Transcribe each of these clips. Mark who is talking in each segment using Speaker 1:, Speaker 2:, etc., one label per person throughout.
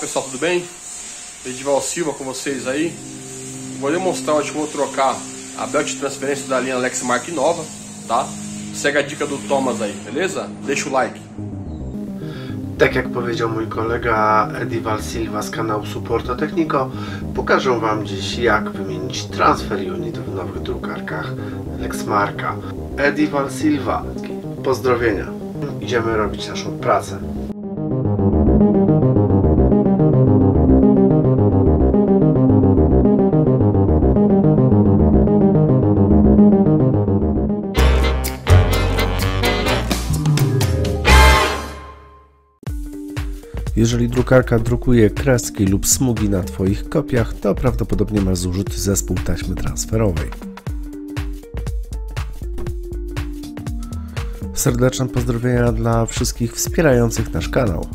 Speaker 1: pessoal, tudo bem? Edival Silva com vocês aí. Vou demonstrar hoje como trocar a belt de transferência da linha Lexmark nova, tá? Segue a dica do Thomas aí, beleza? Deixa o like.
Speaker 2: Tak jak powiedział mój kolega Edival Silva z kanału Supporto Tecnico, pokażę Wam dziś, jak wymienić transfer unit w nowych drukarkach Lexmarka. Edival Silva, pozdrowienia. Idziemy robić naszą pracę. Jeżeli drukarka drukuje kreski lub smugi na Twoich kopiach, to prawdopodobnie masz zużyty zespół taśmy transferowej. Serdeczne pozdrowienia dla wszystkich wspierających nasz kanał.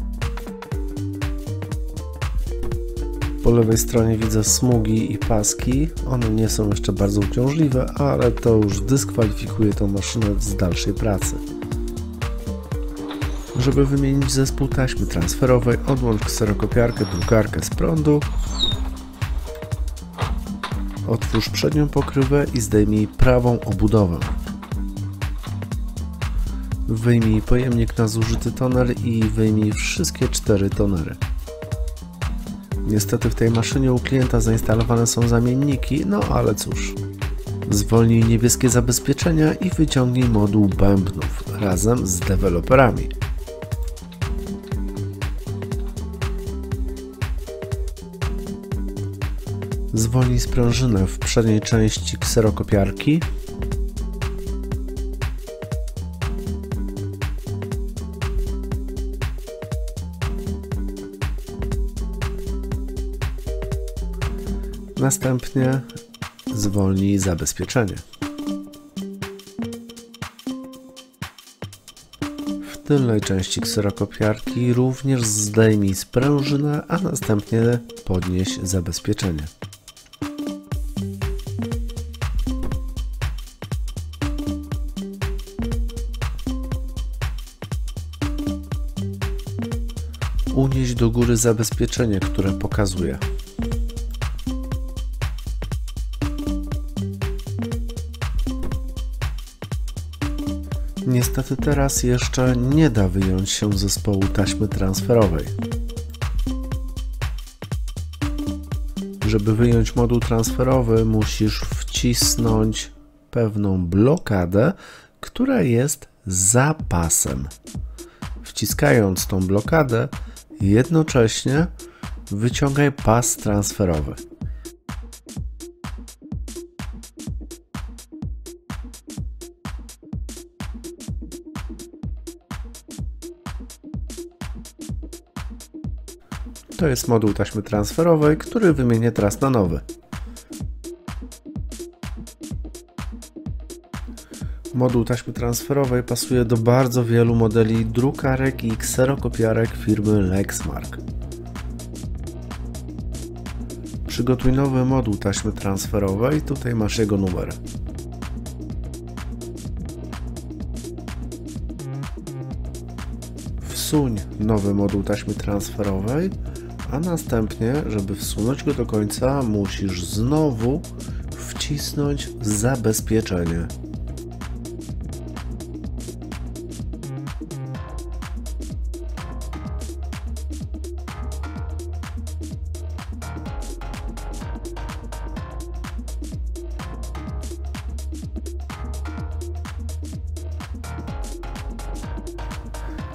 Speaker 2: Po lewej stronie widzę smugi i paski. One nie są jeszcze bardzo uciążliwe, ale to już dyskwalifikuje tą maszynę z dalszej pracy. Żeby wymienić zespół taśmy transferowej, odłącz kserokopiarkę, drukarkę z prądu, otwórz przednią pokrywę i zdejmij prawą obudowę. Wyjmij pojemnik na zużyty toner i wyjmij wszystkie 4 tonery. Niestety w tej maszynie u klienta zainstalowane są zamienniki, no ale cóż. Zwolnij niebieskie zabezpieczenia i wyciągnij moduł bębnów razem z deweloperami. Zwolnij sprężynę w przedniej części kserokopiarki. Następnie zwolnij zabezpieczenie. W tylnej części kserokopiarki również zdejmij sprężynę, a następnie podnieś zabezpieczenie. Unieś do góry zabezpieczenie, które pokazuje. Niestety teraz jeszcze nie da wyjąć się zespołu taśmy transferowej. Żeby wyjąć moduł transferowy, musisz wcisnąć pewną blokadę, która jest za pasem. Wciskając tą blokadę, jednocześnie wyciągaj pas transferowy. To jest moduł taśmy transferowej, który wymienię teraz na nowy. Moduł taśmy transferowej pasuje do bardzo wielu modeli drukarek i kserokopiarek firmy Lexmark. Przygotuj nowy moduł taśmy transferowej, tutaj masz jego numer. Wsuń nowy moduł taśmy transferowej, a następnie, żeby wsunąć go do końca, musisz znowu wcisnąć zabezpieczenie.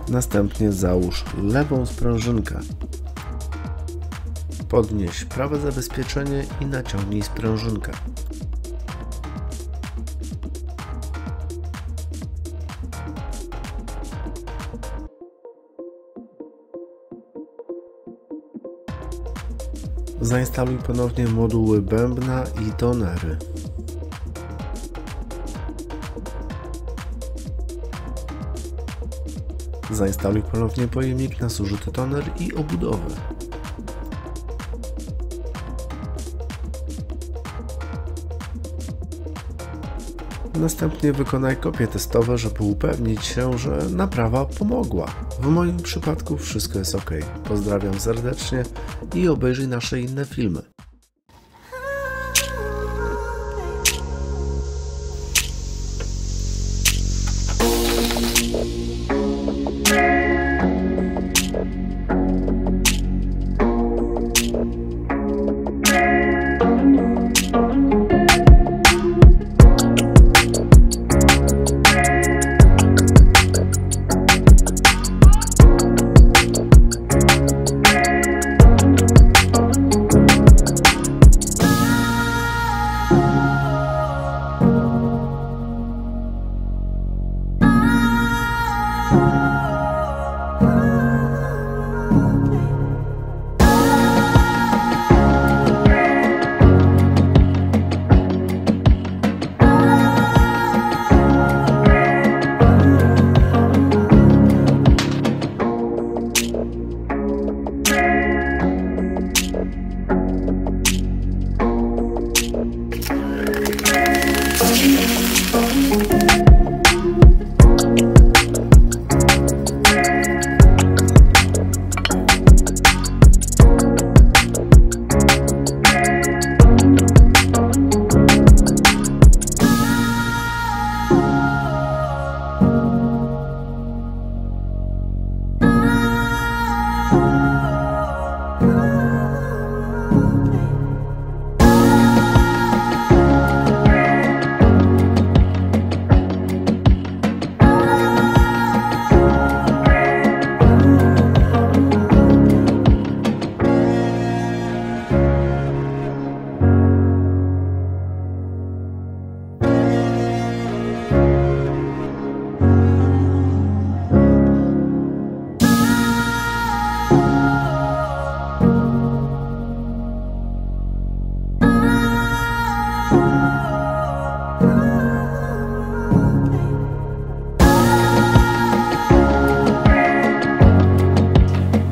Speaker 2: Następnie załóż lewą sprężynkę. Podnieś prawe zabezpieczenie i naciągnij sprężynkę. Zainstaluj ponownie moduły bębna i tonery. Zainstaluj ponownie pojemnik na zużyty toner i obudowę. Następnie wykonaj kopie testowe, żeby upewnić się, że naprawa pomogła. W moim przypadku wszystko jest ok. Pozdrawiam serdecznie i obejrzyj nasze inne filmy.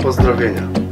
Speaker 2: Pozdrowienia.